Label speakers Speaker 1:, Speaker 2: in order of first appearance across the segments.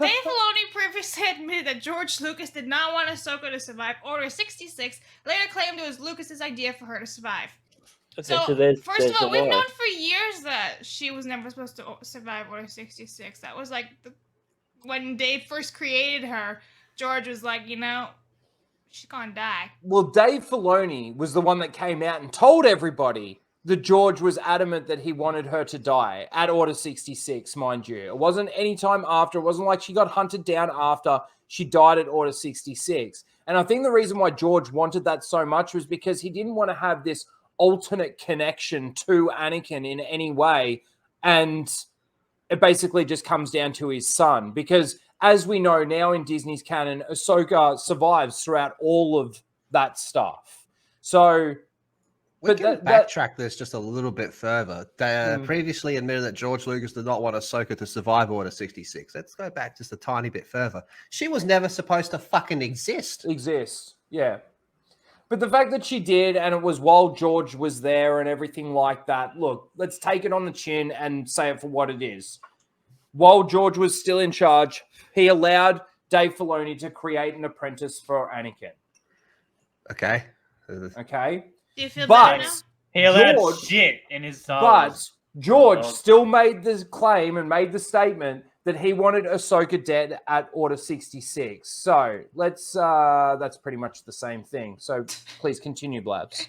Speaker 1: Dave Filoni previously admitted that George Lucas did not want Ahsoka to survive Order 66, later claimed it was Lucas's idea for her to survive.
Speaker 2: Okay,
Speaker 1: So
Speaker 2: there's
Speaker 1: first of all, we've
Speaker 2: why.
Speaker 1: known for years that she was never supposed to survive Order 66. That was like when Dave first created her, George was like, she's gonna die.
Speaker 3: Well, Dave Filoni was the one that came out and told everybody that George was adamant that he wanted her to die at Order 66, mind you. It wasn't any time after. It wasn't like she got hunted down after she died at Order 66. And I think the reason why George wanted that so much was because he didn't want to have this alternate connection to Anakin in any way. And it basically just comes down to his son. Because as we know now in Disney's canon, Ahsoka survives throughout all of that stuff. So
Speaker 4: we can backtrack this just a little bit further. They previously admitted that George Lucas did not want Ahsoka to survive Order 66. Let's go back just a tiny bit further. She was never supposed to fucking exist.
Speaker 3: Yeah. But the fact that she did, and it was while George was there and everything like that, look, let's take it on the chin and say it for what it is. While George was still in charge, he allowed Dave Filoni to create an apprentice for Anakin.
Speaker 4: Okay.
Speaker 1: Do you feel better now?
Speaker 5: He allowed shit in his Star Wars.
Speaker 3: But George still made the claim and made the statement that he wanted Ahsoka dead at Order 66. So that's pretty much the same thing. So please continue, Blabs.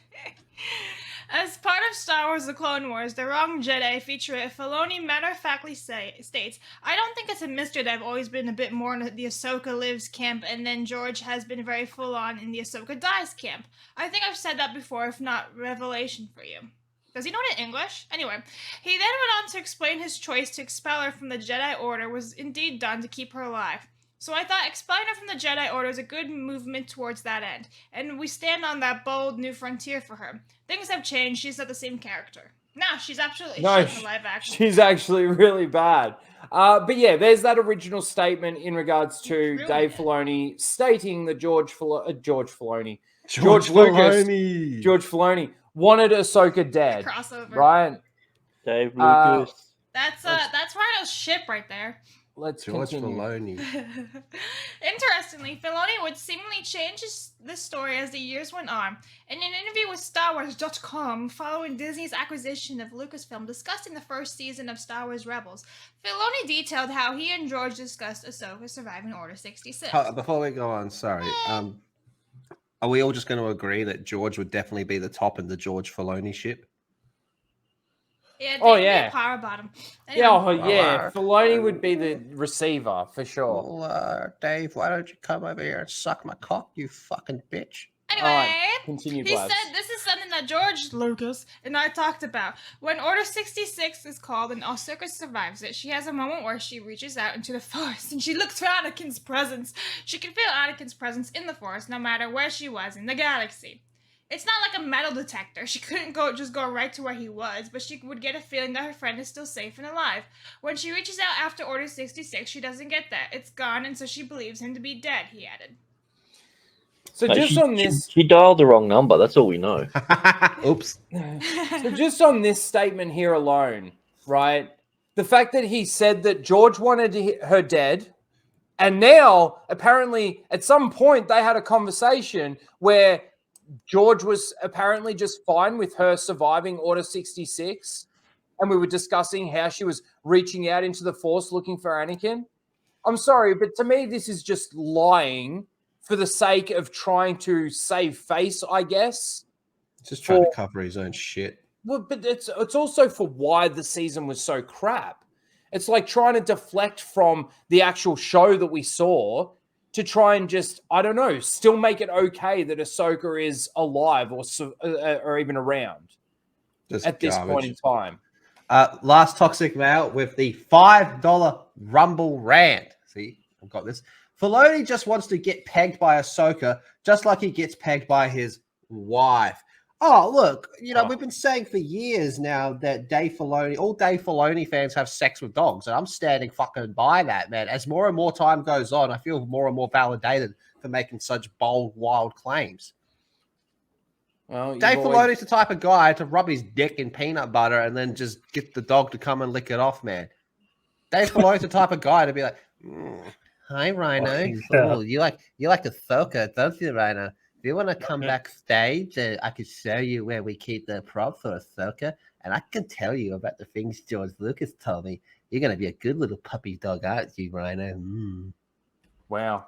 Speaker 1: As part of Star Wars The Clone Wars, The Wrong Jedi feature, Filoni matter-of-factly states, I don't think it's a mystery that I've always been a bit more in the Ahsoka lives camp, and then George has been very full-on in the Ahsoka dies camp. I think I've said that before, if not revelation for you. Does he know it in English? Anyway, he then went on to explain his choice to expel her from the Jedi Order was indeed done to keep her alive. So I thought expelling her from the Jedi Order is a good movement towards that end, and we stand on that bold new frontier for her. Things have changed, she's not the same character. No, she's absolutely shit in live action.
Speaker 3: She's actually really bad. But yeah, there's that original statement in regards to Dave Filoni stating that George Filoni wanted Ahsoka dead.
Speaker 1: Crossover.
Speaker 3: Right?
Speaker 2: Dave Lucas.
Speaker 1: That's Rhino's ship right there.
Speaker 3: Let's
Speaker 4: George
Speaker 3: continue.
Speaker 4: Filoni.
Speaker 1: Interestingly, Filoni would seemingly change this story as the years went on. In an interview with StarWars.com following Disney's acquisition of Lucasfilm discussing the first season of Star Wars Rebels, Filoni detailed how he and George discussed Ahsoka surviving Order 66.
Speaker 4: Before we go on, sorry. Are we all just going to agree that George would definitely be the top in the George Filoni ship?
Speaker 1: Yeah, power bottom. Anyway.
Speaker 3: Filoni would be the receiver for sure.
Speaker 4: Well, Dave, why don't you come over here and suck my cock, you fucking bitch?
Speaker 1: Anyway,
Speaker 3: continue,
Speaker 1: he said this is something that George Lucas and I talked about. When Order 66 is called and Ahsoka survives it, she has a moment where she reaches out into the Force and she looks for Anakin's presence. She can feel Anakin's presence in the Force no matter where she was in the galaxy. It's not like a metal detector. She couldn't just go right to where he was, but she would get a feeling that her friend is still safe and alive. When she reaches out after Order 66, she doesn't get that. It's gone, and so she believes him to be dead, he added.
Speaker 3: So
Speaker 2: she dialed the wrong number. That's all we know.
Speaker 4: Oops.
Speaker 3: So just on this statement here alone, right? The fact that he said that George wanted her dead, and now apparently at some point they had a conversation where George was apparently just fine with her surviving Order 66, and we were discussing how she was reaching out into the Force looking for Anakin. I'm sorry, but to me, this is just lying for the sake of trying to save face, I guess.
Speaker 4: Just trying to cover his own shit.
Speaker 3: Well, but it's also for why the season was so crap. It's like trying to deflect from the actual show that we saw to try and just, I don't know, still make it okay that Ahsoka is alive or even around at this point in time.
Speaker 4: Last Toxic Mail with the $5 Rumble rant. See, I've got this. Filoni just wants to get pegged by Ahsoka just like he gets pegged by his wife. Oh, look, we've been saying for years now that all Dave Filoni fans have sex with dogs, and I'm standing fucking by that, man. As more and more time goes on, I feel more and more validated for making such bold, wild claims. Well, Dave Filoni's the type of guy to rub his dick in peanut butter and then just get the dog to come and lick it off, man. Dave Filoni's the type of guy to be like,
Speaker 6: Hi, Rhino.
Speaker 5: Yeah.
Speaker 6: Oh, you like AHSOKA, don't you, Rhino? If you want to come backstage, I can show you where we keep the props for AHSOKA, and I can tell you about the things George Lucas told me. You're gonna be a good little puppy dog, aren't you, Rhino?
Speaker 3: Wow.